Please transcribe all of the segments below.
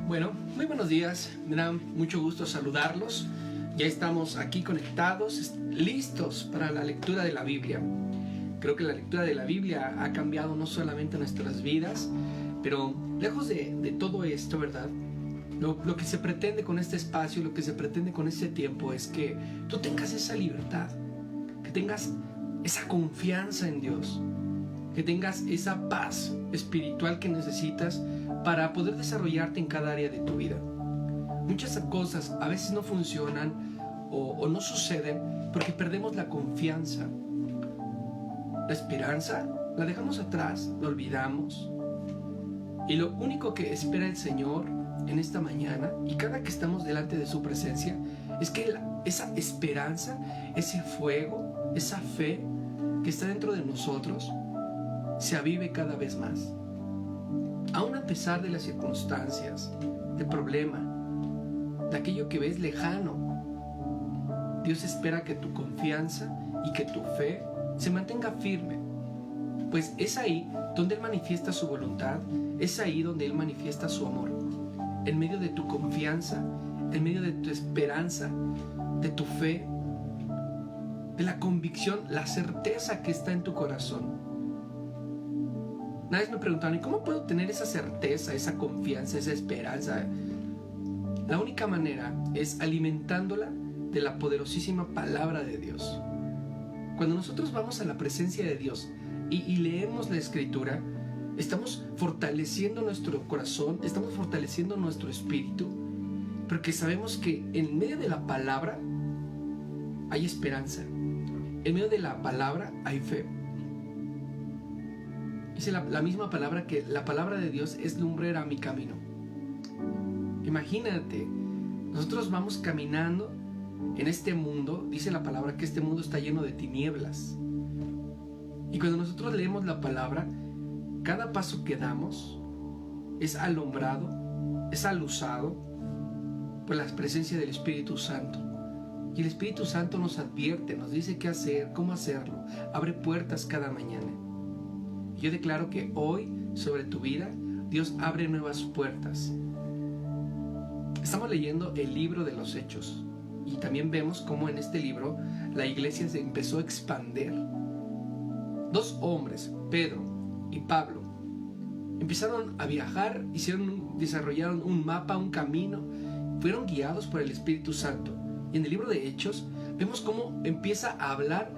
Bueno, muy buenos días, me da mucho gusto saludarlos. Ya estamos aquí conectados, listos para la lectura de la Biblia. Creo que la lectura de la Biblia ha cambiado no solamente nuestras vidas, pero lejos de todo esto, ¿verdad? Lo que se pretende con este espacio, lo que se pretende con este tiempo es que tú tengas esa libertad, que tengas esa confianza en Dios, que tengas esa paz espiritual que necesitas para poder desarrollarte en cada área de tu vida. Muchas cosas a veces no funcionan o no suceden porque perdemos la confianza. La esperanza la dejamos atrás, la olvidamos. Y lo único que espera el Señor en esta mañana y cada que estamos delante de su presencia es que esa esperanza, ese fuego, esa fe que está dentro de nosotros se avive cada vez más. Aún a pesar de las circunstancias, del problema, de aquello que ves lejano, Dios espera que tu confianza y que tu fe se mantenga firme, pues es ahí donde Él manifiesta su voluntad, es ahí donde Él manifiesta su amor. En medio de tu confianza, en medio de tu esperanza, de tu fe, de la convicción, la certeza que está en tu corazón. Una vez me preguntaron, ¿y cómo puedo tener esa certeza, esa confianza, esa esperanza? La única manera es alimentándola de la poderosísima palabra de Dios. Cuando nosotros vamos a la presencia de Dios y leemos la Escritura, estamos fortaleciendo nuestro corazón, estamos fortaleciendo nuestro espíritu, porque sabemos que en medio de la palabra hay esperanza, en medio de la palabra hay fe. Dice la misma palabra que la palabra de Dios es lumbrera a mi camino. Imagínate, nosotros vamos caminando en este mundo, dice la palabra que este mundo está lleno de tinieblas. Y cuando nosotros leemos la palabra, cada paso que damos es alumbrado, es aluzado por la presencia del Espíritu Santo. Y el Espíritu Santo nos advierte, nos dice qué hacer, cómo hacerlo, abre puertas cada mañana. Yo declaro que hoy, sobre tu vida, Dios abre nuevas puertas. Estamos leyendo el libro de los Hechos y también vemos cómo en este libro la iglesia se empezó a expandir. Dos hombres, Pedro y Pablo, empezaron a viajar, desarrollaron un mapa, un camino, fueron guiados por el Espíritu Santo. Y en el libro de Hechos vemos cómo empieza a hablar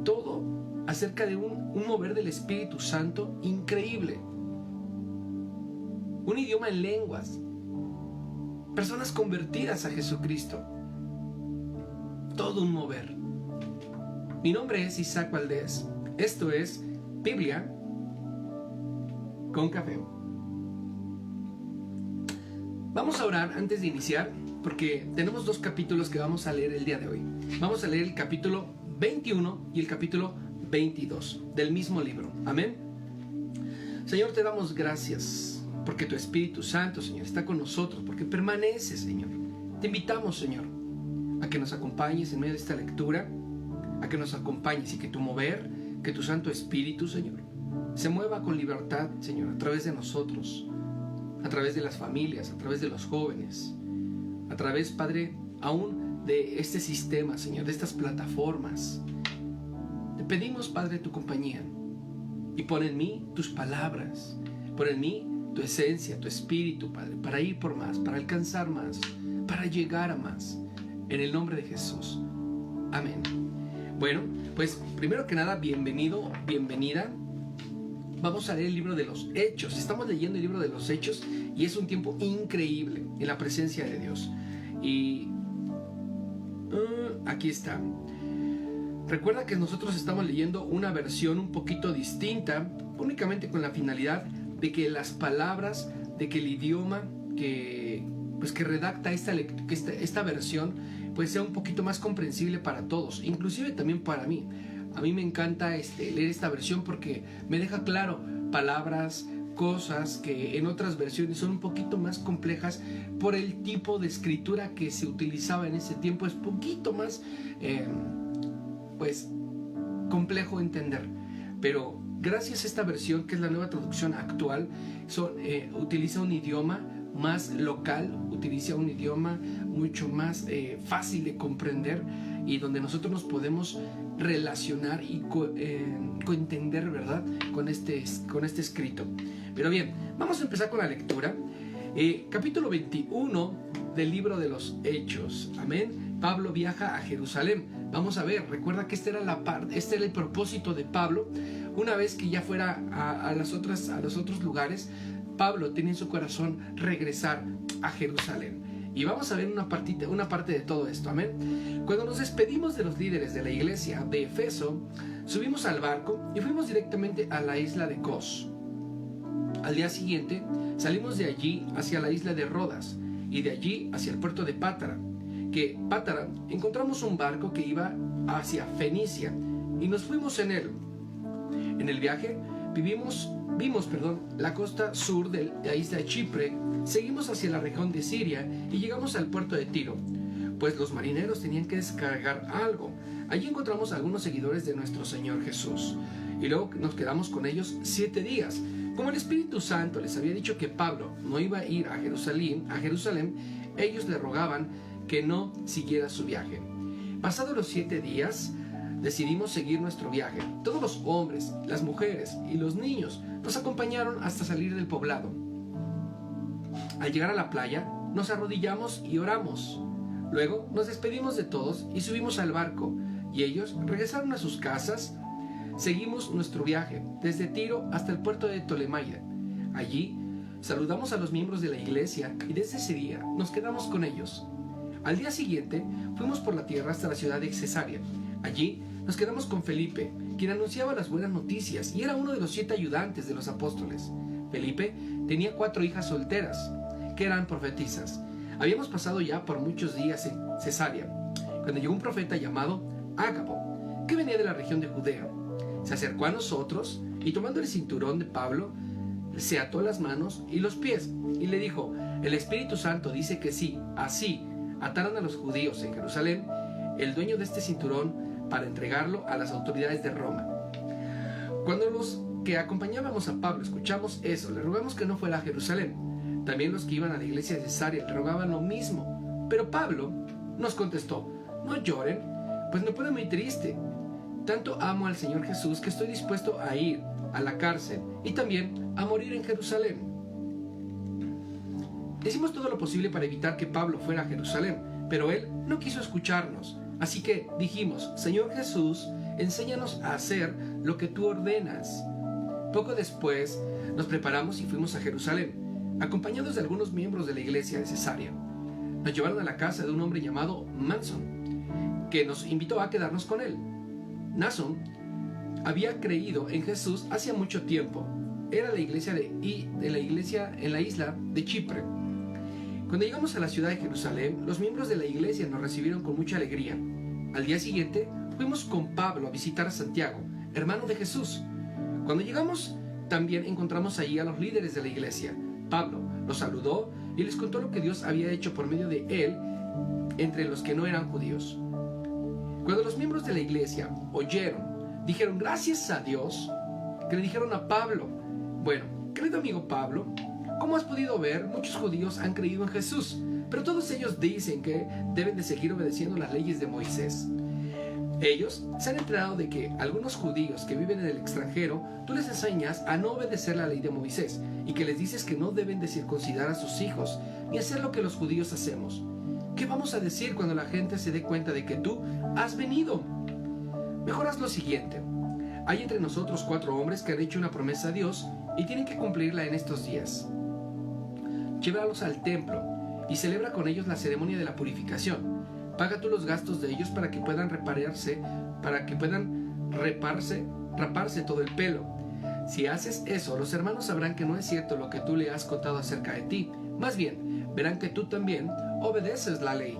todo acerca de un mover del Espíritu Santo increíble. Un idioma en lenguas. Personas convertidas a Jesucristo. Todo un mover. Mi nombre es Isaac Valdés. Esto es Biblia con café. Vamos a orar antes de iniciar porque tenemos dos capítulos que vamos a leer el día de hoy. Vamos a leer el capítulo 21 y el capítulo 22 del mismo libro. Amén. Señor, te damos gracias porque tu Espíritu Santo, Señor, está con nosotros, porque permanece, Señor. Te invitamos, Señor, a que nos acompañes en medio de esta lectura, a que nos acompañes y que tu mover, que tu Santo Espíritu, Señor, se mueva con libertad, Señor, a través de nosotros, a través de las familias, a través de los jóvenes, a través, Padre, aún de este sistema, Señor, de estas plataformas. Te pedimos, Padre, tu compañía y pon en mí tus palabras, pon en mí tu esencia, tu espíritu, Padre, para ir por más, para alcanzar más, para llegar a más, en el nombre de Jesús. Amén. Bueno, pues primero que nada, bienvenido, bienvenida. Vamos a leer el libro de los Hechos. Estamos leyendo el libro de los Hechos y es un tiempo increíble en la presencia de Dios. Y aquí está. Recuerda que nosotros estamos leyendo una versión un poquito distinta, únicamente con la finalidad de que las palabras, de que el idioma que redacta esta versión pues sea un poquito más comprensible para todos, inclusive también para mí. A mí me encanta leer esta versión porque me deja claro palabras, cosas que en otras versiones son un poquito más complejas por el tipo de escritura que se utilizaba en ese tiempo. Es poquito más complejo entender, pero gracias a esta versión, que es la nueva traducción actual, utiliza un idioma más local, utiliza un idioma mucho más fácil de comprender y donde nosotros nos podemos relacionar y coentender, ¿verdad?, con este escrito. Pero bien, vamos a empezar con la lectura. Capítulo 21 del libro de los Hechos. Amén. Pablo viaja a Jerusalén. Vamos a ver, recuerda que este era el propósito de Pablo. Una vez que ya fuera a los otros lugares, Pablo tenía en su corazón regresar a Jerusalén. Y vamos a ver una parte de todo esto. Amén. Cuando nos despedimos de los líderes de la iglesia de Efeso, subimos al barco y fuimos directamente a la isla de Cos. Al día siguiente salimos de allí hacia la isla de Rodas y de allí hacia el puerto de Pátara. Encontramos un barco que iba hacia Fenicia y nos fuimos en él. En el viaje vimos la costa sur de la isla de Chipre, seguimos hacia la región de Siria y llegamos al puerto de Tiro, pues los marineros tenían que descargar algo. Allí encontramos a algunos seguidores de nuestro Señor Jesús y luego nos quedamos con ellos 7 días. Como el Espíritu Santo les había dicho que Pablo no iba a ir a Jerusalén, ellos le rogaban que no siguiera su viaje. Pasados los 7 días, decidimos seguir nuestro viaje. Todos los hombres, las mujeres y los niños nos acompañaron hasta salir del poblado. Al llegar a la playa, nos arrodillamos y oramos. Luego nos despedimos de todos y subimos al barco, y ellos regresaron a sus casas. Seguimos nuestro viaje desde Tiro hasta el puerto de Ptolemaida. Allí saludamos a los miembros de la iglesia y desde ese día nos quedamos con ellos. Al día siguiente fuimos por la tierra hasta la ciudad de Cesarea. Allí nos quedamos con Felipe, quien anunciaba las buenas noticias y era uno de los 7 ayudantes de los apóstoles. Felipe tenía 4 hijas solteras, que eran profetisas. Habíamos pasado ya por muchos días en Cesarea, cuando llegó un profeta llamado Ágabo, que venía de la región de Judea. Se acercó a nosotros y tomando el cinturón de Pablo, se ató las manos y los pies y le dijo: el Espíritu Santo dice que sí, así ataran a los judíos en Jerusalén el dueño de este cinturón para entregarlo a las autoridades de Roma. Cuando los que acompañábamos a Pablo escuchamos eso, le rogamos que no fuera a Jerusalén. También los que iban a la iglesia de Cesarea le rogaban lo mismo. Pero Pablo nos contestó: no lloren, pues me pone muy triste. Tanto amo al Señor Jesús que estoy dispuesto a ir a la cárcel y también a morir en Jerusalén. Hicimos todo lo posible para evitar que Pablo fuera a Jerusalén, pero él no quiso escucharnos. Así que dijimos: Señor Jesús, enséñanos a hacer lo que tú ordenas. Poco después nos preparamos y fuimos a Jerusalén, acompañados de algunos miembros de la iglesia de Cesarea. Nos llevaron a la casa de un hombre llamado Mnason, que nos invitó a quedarnos con él. Mnason había creído en Jesús hacía mucho tiempo. Era la iglesia de la iglesia en la isla de Chipre. Cuando llegamos a la ciudad de Jerusalén, los miembros de la iglesia nos recibieron con mucha alegría. Al día siguiente, fuimos con Pablo a visitar a Santiago, hermano de Jesús. Cuando llegamos, también encontramos allí a los líderes de la iglesia. Pablo los saludó y les contó lo que Dios había hecho por medio de él entre los que no eran judíos. Cuando los miembros de la iglesia oyeron, dijeron gracias a Dios, que le dijeron a Pablo: bueno, querido amigo Pablo, como has podido ver, muchos judíos han creído en Jesús, pero todos ellos dicen que deben de seguir obedeciendo las leyes de Moisés. Ellos se han enterado de que algunos judíos que viven en el extranjero, tú les enseñas a no obedecer la ley de Moisés y que les dices que no deben de circuncidar a sus hijos ni hacer lo que los judíos hacemos. ¿Qué vamos a decir cuando la gente se dé cuenta de que tú has venido? Mejor haz lo siguiente. Hay entre nosotros 4 hombres que han hecho una promesa a Dios y tienen que cumplirla en estos días. Llévalos al templo y celebra con ellos la ceremonia de la purificación. Paga tú los gastos de ellos para que puedan raparse todo el pelo. Si haces eso, los hermanos sabrán que no es cierto lo que tú le has contado acerca de ti. Más bien, verán que tú también obedeces la ley.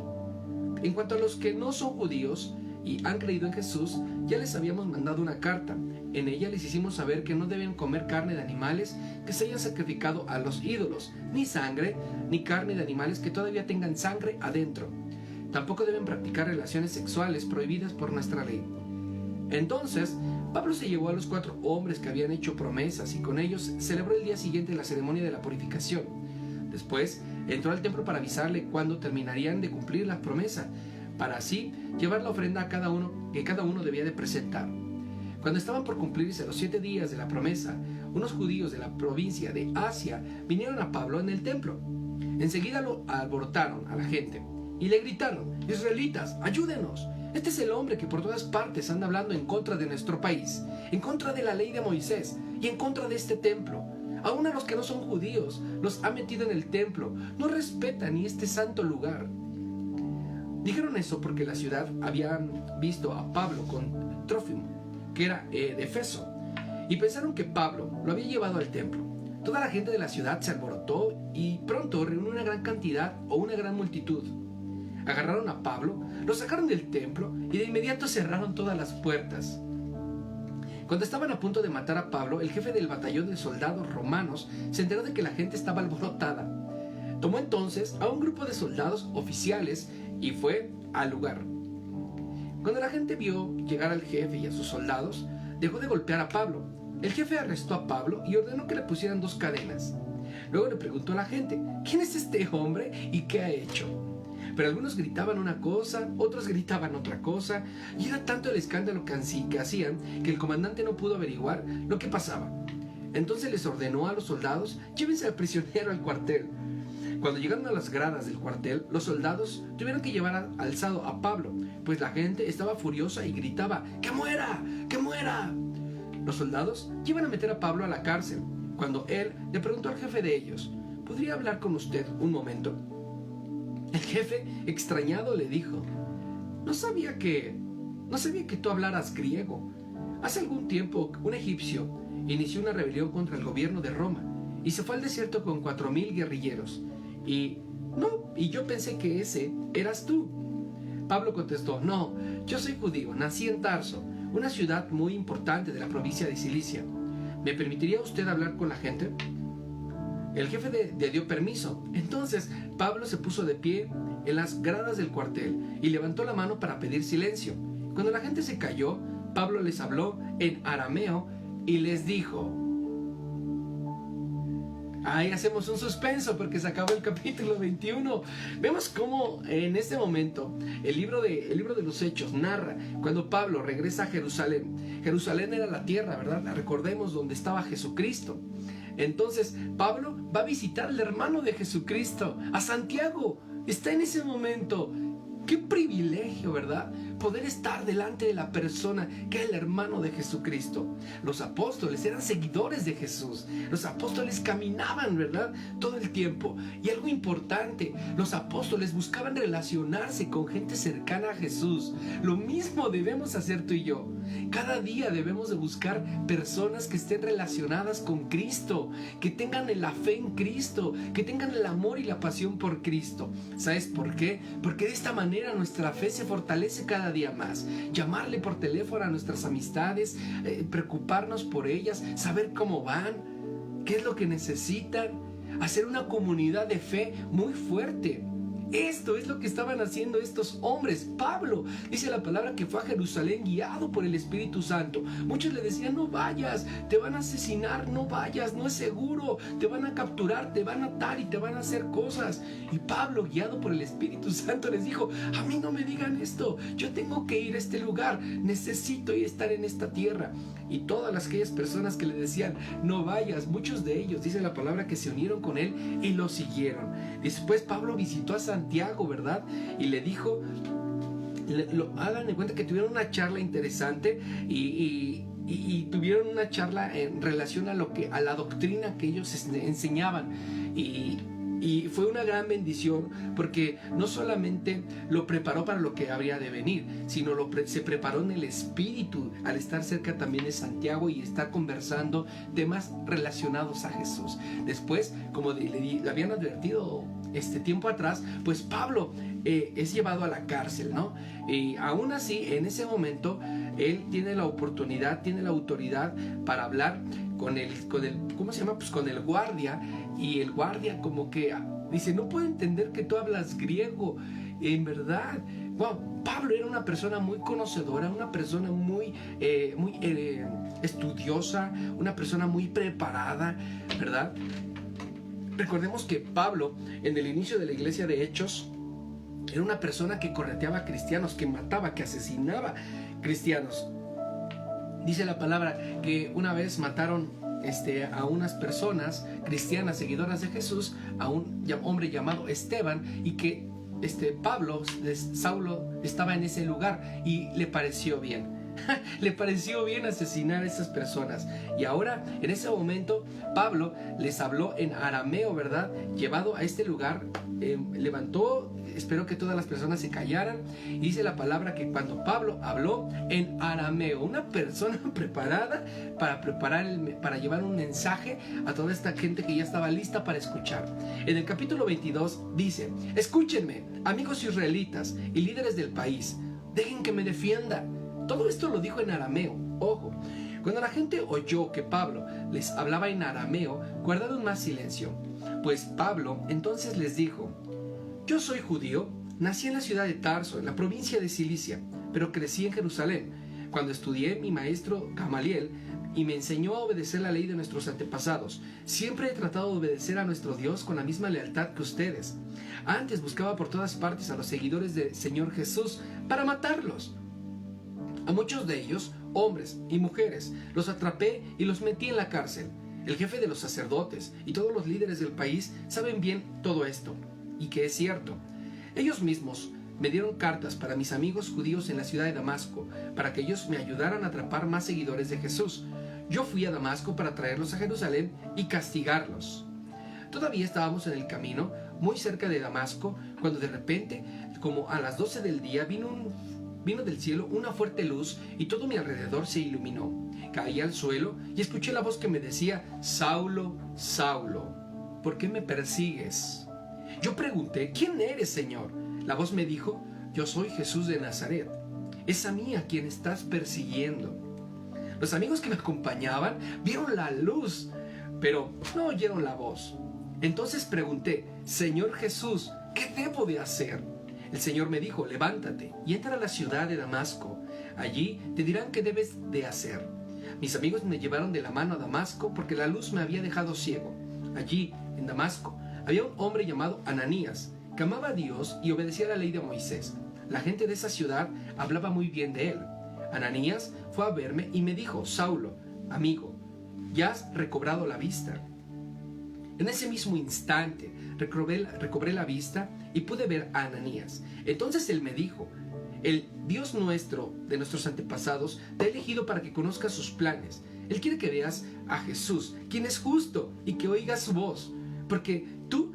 En cuanto a los que no son judíos y han creído en Jesús, ya les habíamos mandado una carta. En ella les hicimos saber que no deben comer carne de animales que se hayan sacrificado a los ídolos, ni sangre, ni carne de animales que todavía tengan sangre adentro. Tampoco deben practicar relaciones sexuales prohibidas por nuestra ley. Entonces, Pablo se llevó a los 4 hombres que habían hecho promesas y con ellos celebró el día siguiente la ceremonia de la purificación. Después entró al templo para avisarle cuándo terminarían de cumplir la promesa, para así llevar la ofrenda a cada uno que cada uno debía de presentar. Cuando estaban por cumplirse los 7 días de la promesa, unos judíos de la provincia de Asia vinieron a Pablo en el templo. Enseguida lo alborotaron a la gente y le gritaron: «Israelitas, ayúdenos. Este es el hombre que por todas partes anda hablando en contra de nuestro país, en contra de la ley de Moisés y en contra de este templo. Aún a los que no son judíos los ha metido en el templo. No respeta ni este santo lugar». Dijeron eso porque la ciudad habían visto a Pablo con Trófimo, que era de Efeso, y pensaron que Pablo lo había llevado al templo. Toda la gente de la ciudad se alborotó y pronto reunió una gran cantidad o una gran multitud. Agarraron a Pablo, lo sacaron del templo y de inmediato cerraron todas las puertas. Cuando estaban a punto de matar a Pablo, el jefe del batallón de soldados romanos se enteró de que la gente estaba alborotada. Tomó entonces a un grupo de soldados oficiales y fue al lugar. Cuando la gente vio llegar al jefe y a sus soldados, dejó de golpear a Pablo. El jefe arrestó a Pablo y ordenó que le pusieran 2 cadenas. Luego le preguntó a la gente: «¿Quién es este hombre y qué ha hecho?». Pero algunos gritaban una cosa, otros gritaban otra cosa, y era tanto el escándalo que hacían que el comandante no pudo averiguar lo que pasaba. Entonces les ordenó a los soldados: «Llévense al prisionero al cuartel». Cuando llegaron a las gradas del cuartel, los soldados tuvieron que llevar alzado a Pablo, pues la gente estaba furiosa y gritaba: «¡Que muera! ¡Que muera!». Los soldados iban a meter a Pablo a la cárcel, cuando él le preguntó al jefe de ellos: «¿Podría hablar con usted un momento?». El jefe, extrañado, le dijo: No sabía que tú hablaras griego. Hace algún tiempo un egipcio inició una rebelión contra el gobierno de Roma y se fue al desierto con 4,000 guerrilleros. Y yo pensé que ese eras tú». Pablo contestó: «No, yo soy judío, nací en Tarso, una ciudad muy importante de la provincia de Cilicia. ¿Me permitiría usted hablar con la gente?». El jefe le dio permiso. Entonces Pablo se puso de pie en las gradas del cuartel y levantó la mano para pedir silencio. Cuando la gente se calló, Pablo les habló en arameo y les dijo... Ahí hacemos un suspenso porque se acabó el capítulo 21. Vemos cómo en este momento el libro de los Hechos narra cuando Pablo regresa a Jerusalén. Jerusalén era la tierra, ¿verdad? Recordemos donde estaba Jesucristo. Entonces Pablo va a visitar al hermano de Jesucristo, a Santiago. Está en ese momento. Qué privilegio, ¿verdad? Poder estar delante de la persona que era el hermano de Jesucristo. Los apóstoles eran seguidores de Jesús. Los apóstoles caminaban, ¿verdad?, todo el tiempo. Y algo importante, los apóstoles buscaban relacionarse con gente cercana a Jesús. Lo mismo debemos hacer tú y yo. Cada día debemos de buscar personas que estén relacionadas con Cristo, que tengan la fe en Cristo, que tengan el amor y la pasión por Cristo. ¿Sabes por qué? Porque de esta manera nuestra fe se fortalece cada día más. Llamarle por teléfono a nuestras amistades, preocuparnos por ellas, saber cómo van, qué es lo que necesitan, hacer una comunidad de fe muy fuerte. Esto es lo que estaban haciendo estos hombres. Pablo dice la palabra que fue a Jerusalén guiado por el Espíritu Santo. Muchos le decían: no vayas, te van a asesinar, no vayas, no es seguro, te van a capturar, te van a atar y te van a hacer cosas. Y Pablo, guiado por el Espíritu Santo, les dijo: a mí no me digan esto, yo tengo que ir a este lugar, necesito estar en esta tierra. Y todas aquellas personas que le decían: no vayas, muchos de ellos, dice la palabra, que se unieron con él y lo siguieron. Después Pablo visitó a Santiago, ¿verdad? Y le dijo, hagan de cuenta que tuvieron una charla interesante y tuvieron una charla en relación a la doctrina que ellos enseñaban. Y fue una gran bendición porque no solamente lo preparó para lo que habría de venir, sino se preparó en el espíritu al estar cerca también de Santiago y estar conversando temas relacionados a Jesús. Después, como le habían advertido tiempo atrás, pues Pablo es llevado a la cárcel, ¿no? Y aún así, en ese momento, él tiene la oportunidad, tiene la autoridad para hablar con el ¿cómo se llama? Pues con el guardia. Y el guardia como que dice: no puedo entender que tú hablas griego. En verdad, wow, Pablo era una persona muy conocedora, una persona muy estudiosa, una persona muy preparada, ¿verdad? Recordemos que Pablo, en el inicio de la iglesia de Hechos, era una persona que correteaba a cristianos, que mataba, que asesinaba cristianos. Dice la palabra que una vez mataron a unas personas cristianas seguidoras de Jesús, a un hombre llamado Esteban, y que Saulo estaba en ese lugar y le pareció bien. Le pareció bien asesinar a esas personas. Y ahora, en ese momento, Pablo les habló en arameo, ¿verdad? Llevado a este lugar, levantó, espero que todas las personas se callaran, y dice la palabra que cuando Pablo habló en arameo, una persona preparada para llevar un mensaje a toda esta gente que ya estaba lista para escuchar. En el capítulo 22 dice: escúchenme, amigos israelitas y líderes del país, dejen que me defienda. Todo esto lo dijo en arameo. Ojo, cuando la gente oyó que Pablo les hablaba en arameo, guardaron más silencio. Pues Pablo entonces les dijo: yo soy judío, nací en la ciudad de Tarso, en la provincia de Cilicia, pero crecí en Jerusalén. Cuando estudié, mi maestro Gamaliel y me enseñó a obedecer la ley de nuestros antepasados. Siempre he tratado de obedecer a nuestro Dios con la misma lealtad que ustedes. Antes buscaba por todas partes a los seguidores del Señor Jesús para matarlos. A muchos de ellos, hombres y mujeres, los atrapé y los metí en la cárcel. El jefe de los sacerdotes y todos los líderes del país saben bien todo esto, y que es cierto. Ellos mismos me dieron cartas para mis amigos judíos en la ciudad de Damasco, para que ellos me ayudaran a atrapar más seguidores de Jesús. Yo fui a Damasco para traerlos a Jerusalén y castigarlos. Todavía estábamos en el camino, muy cerca de Damasco, cuando de repente, como a las 12 del día, vino del cielo una fuerte luz y todo mi alrededor se iluminó. Caí al suelo y escuché la voz que me decía: Saulo, Saulo, ¿por qué me persigues? Yo pregunté: ¿quién eres, Señor? La voz me dijo: yo soy Jesús de Nazaret. Es a mí a quien estás persiguiendo. Los amigos que me acompañaban vieron la luz, pero no oyeron la voz. Entonces pregunté: Señor Jesús, ¿qué debo de hacer? El Señor me dijo: levántate y entra a la ciudad de Damasco. Allí te dirán qué debes de hacer. Mis amigos me llevaron de la mano a Damasco porque la luz me había dejado ciego. Allí, en Damasco, había un hombre llamado Ananías, que amaba a Dios y obedecía la ley de Moisés. La gente de esa ciudad hablaba muy bien de él. Ananías fue a verme y me dijo: Saulo, amigo, ya has recobrado la vista. En ese mismo instante recobré la vista y pude ver a Ananías. Entonces él me dijo: el Dios nuestro, de nuestros antepasados, te ha elegido para que conozcas sus planes. Él quiere que veas a Jesús, quien es justo, y que oigas su voz, porque tú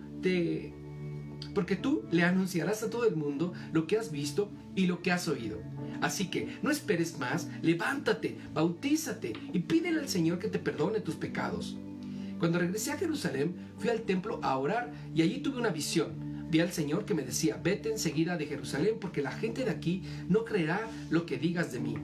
le anunciarás a todo el mundo lo que has visto y lo que has oído. Así que no esperes más, levántate, bautízate y pídele al Señor que te perdone tus pecados. Cuando regresé a Jerusalén, fui al templo a orar y allí tuve una visión. Vi al Señor que me decía: vete enseguida de Jerusalén, porque la gente de aquí no creerá lo que digas de mí.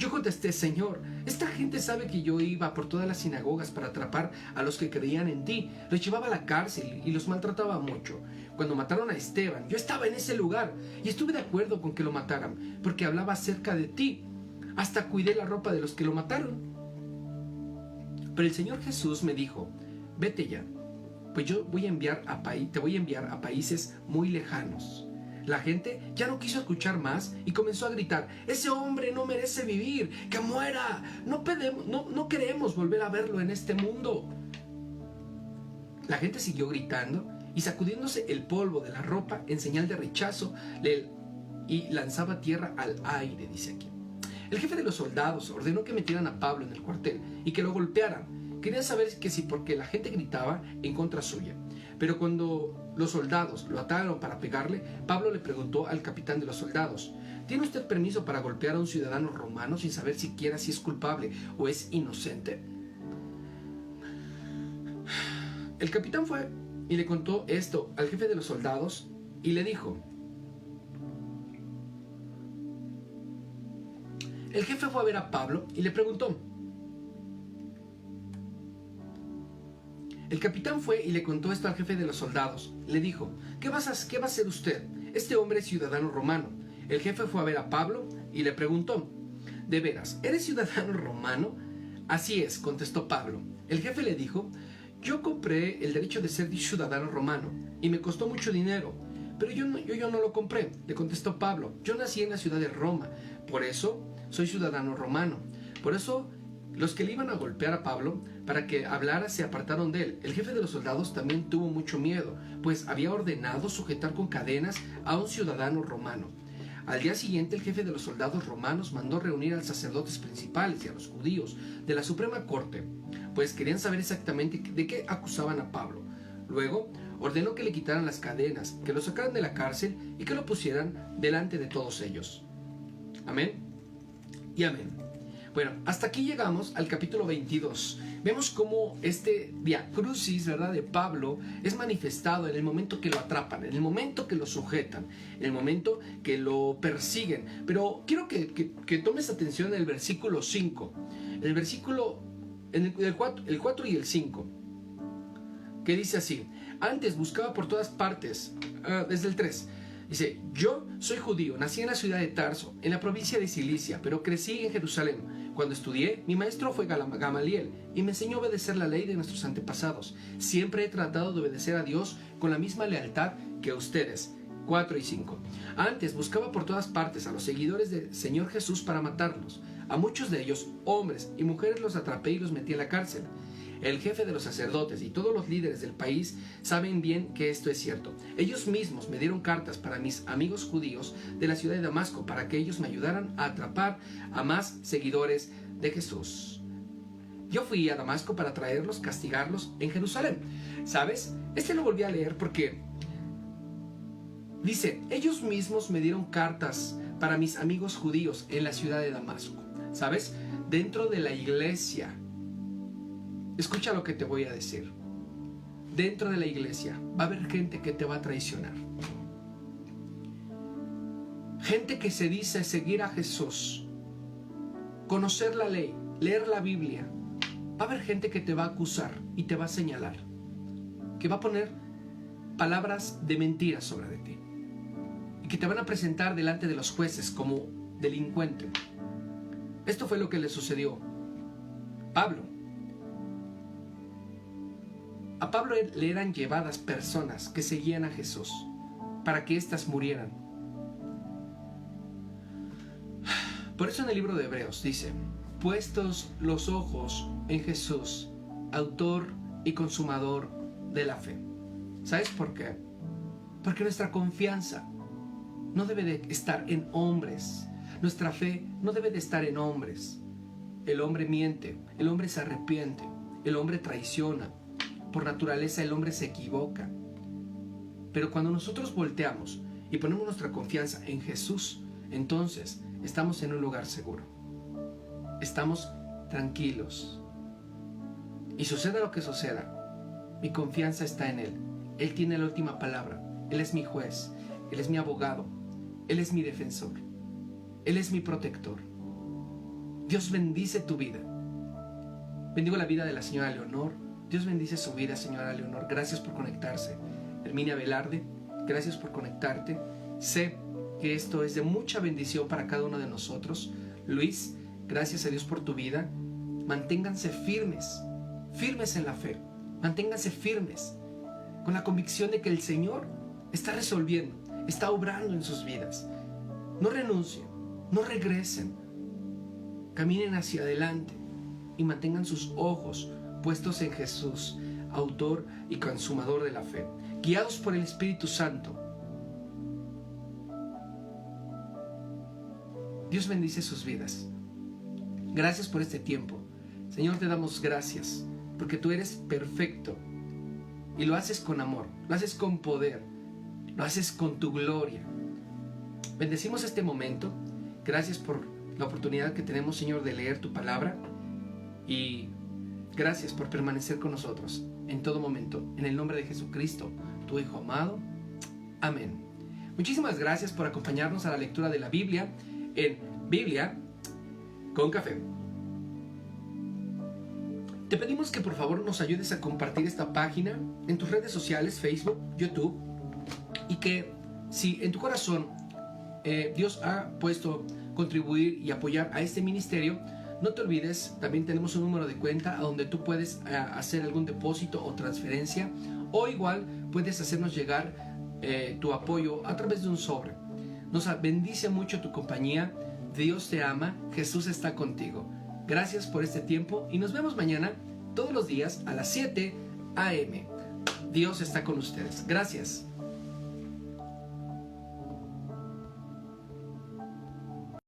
Yo contesté: Señor, esta gente sabe que yo iba por todas las sinagogas para atrapar a los que creían en ti. Los llevaba a la cárcel y los maltrataba mucho. Cuando mataron a Esteban, yo estaba en ese lugar y estuve de acuerdo con que lo mataran, porque hablaba acerca de ti. Hasta cuidé la ropa de los que lo mataron. Pero el Señor Jesús me dijo: vete ya, pues yo te voy a enviar a países muy lejanos. La gente ya no quiso escuchar más y comenzó a gritar: ese hombre no merece vivir, que muera, no queremos volver a verlo en este mundo. La gente siguió gritando y sacudiéndose el polvo de la ropa en señal de rechazo, y lanzaba tierra al aire, dice aquí. El jefe de los soldados ordenó que metieran a Pablo en el cuartel y que lo golpearan. Querían saber que si porque la gente gritaba en contra suya. Pero cuando los soldados lo ataron para pegarle, Pablo le preguntó al capitán de los soldados: ¿tiene usted permiso para golpear a un ciudadano romano sin saber siquiera si es culpable o es inocente? El capitán fue y le contó esto al jefe de los soldados y le dijo. El jefe fue a ver a Pablo y le preguntó. El capitán fue y le contó esto al jefe de los soldados. Le dijo: ¿Qué va a hacer usted? Este hombre es ciudadano romano. El jefe fue a ver a Pablo y le preguntó: ¿de veras, eres ciudadano romano? Así es, contestó Pablo. El jefe le dijo: yo compré el derecho de ser ciudadano romano y me costó mucho dinero, pero yo no lo compré, le contestó Pablo. Yo nací en la ciudad de Roma, por eso soy ciudadano romano. Por eso los que le iban a golpear a Pablo para que hablara se apartaron de él. El jefe de los soldados también tuvo mucho miedo, pues había ordenado sujetar con cadenas a un ciudadano romano. Al día siguiente, el jefe de los soldados romanos mandó reunir a los sacerdotes principales y a los judíos de la Suprema Corte, pues querían saber exactamente de qué acusaban a Pablo. Luego, ordenó que le quitaran las cadenas, que lo sacaran de la cárcel y que lo pusieran delante de todos ellos. Amén y amén. Bueno, hasta aquí llegamos al capítulo 22. Vemos cómo este viacrucis, ¿verdad?, de Pablo es manifestado en el momento que lo atrapan, en el momento que lo sujetan, en el momento que lo persiguen. Pero quiero que tomes atención en el versículo 5, en el versículo, el 4 y el 5, que dice así: antes buscaba por todas partes, desde el 3, dice: yo soy judío, nací en la ciudad de Tarso, en la provincia de Cilicia, pero crecí en Jerusalén. Cuando estudié, mi maestro fue Gamaliel y me enseñó a obedecer la ley de nuestros antepasados. Siempre he tratado de obedecer a Dios con la misma lealtad que a ustedes. 4 y 5. Antes buscaba por todas partes a los seguidores del Señor Jesús para matarlos. A muchos de ellos, hombres y mujeres, los atrapé y los metí en la cárcel. El jefe de los sacerdotes y todos los líderes del país saben bien que esto es cierto. Ellos mismos me dieron cartas para mis amigos judíos de la ciudad de Damasco para que ellos me ayudaran a atrapar a más seguidores de Jesús. Yo fui a Damasco para traerlos, castigarlos en Jerusalén. ¿Sabes? Lo volví a leer porque dice: ellos mismos me dieron cartas para mis amigos judíos en la ciudad de Damasco. ¿Sabes? Dentro de la iglesia, escucha lo que te voy a decir. Dentro de la iglesia va a haber gente que te va a traicionar. Gente que se dice seguir a Jesús, conocer la ley, leer la Biblia. Va a haber gente que te va a acusar y te va a señalar, que va a poner palabras de mentiras sobre de ti y que te van a presentar delante de los jueces como delincuente. Esto fue lo que le sucedió a Pablo. A Pablo le eran llevadas personas que seguían a Jesús para que éstas murieran. Por eso en el libro de Hebreos dice: puestos los ojos en Jesús, autor y consumador de la fe. ¿Sabes por qué? Porque nuestra confianza no debe de estar en hombres. Nuestra fe no debe de estar en hombres. El hombre miente, el hombre se arrepiente, el hombre traiciona. Por naturaleza el hombre se equivoca. Pero cuando nosotros volteamos y ponemos nuestra confianza en Jesús, entonces estamos en un lugar seguro. Estamos tranquilos. Y suceda lo que suceda, mi confianza está en Él. Él tiene la última palabra. Él es mi juez. Él es mi abogado. Él es mi defensor. Él es mi protector. Dios bendice tu vida. Bendigo la vida de la señora Leonor. Dios bendice su vida, señora Leonor. Gracias por conectarse. Herminia Velarde, gracias por conectarte. Sé que esto es de mucha bendición para cada uno de nosotros. Luis, gracias a Dios por tu vida. Manténganse firmes, firmes en la fe. Manténganse firmes, con la convicción de que el Señor está resolviendo, está obrando en sus vidas. No renuncien, no regresen. Caminen hacia adelante y mantengan sus ojos puestos en Jesús, autor y consumador de la fe, guiados por el Espíritu Santo. Dios bendice sus vidas. Gracias por este tiempo. Señor, te damos gracias porque tú eres perfecto y lo haces con amor, lo haces con poder, lo haces con tu gloria. Bendecimos este momento. Gracias por la oportunidad que tenemos, Señor, de leer tu palabra, y gracias por permanecer con nosotros en todo momento. En el nombre de Jesucristo, tu Hijo amado. Amén. Muchísimas gracias por acompañarnos a la lectura de la Biblia en Biblia con Café. Te pedimos que por favor nos ayudes a compartir esta página en tus redes sociales, Facebook, YouTube, y que si en tu corazón Dios ha puesto contribuir y apoyar a este ministerio, No te olvides, también tenemos un número de cuenta a donde tú puedes hacer algún depósito o transferencia, o igual puedes hacernos llegar tu apoyo a través de un sobre. Nos bendice mucho tu compañía. Dios te ama, Jesús está contigo. Gracias por este tiempo y nos vemos mañana todos los días a las 7 a.m. Dios está con ustedes. Gracias.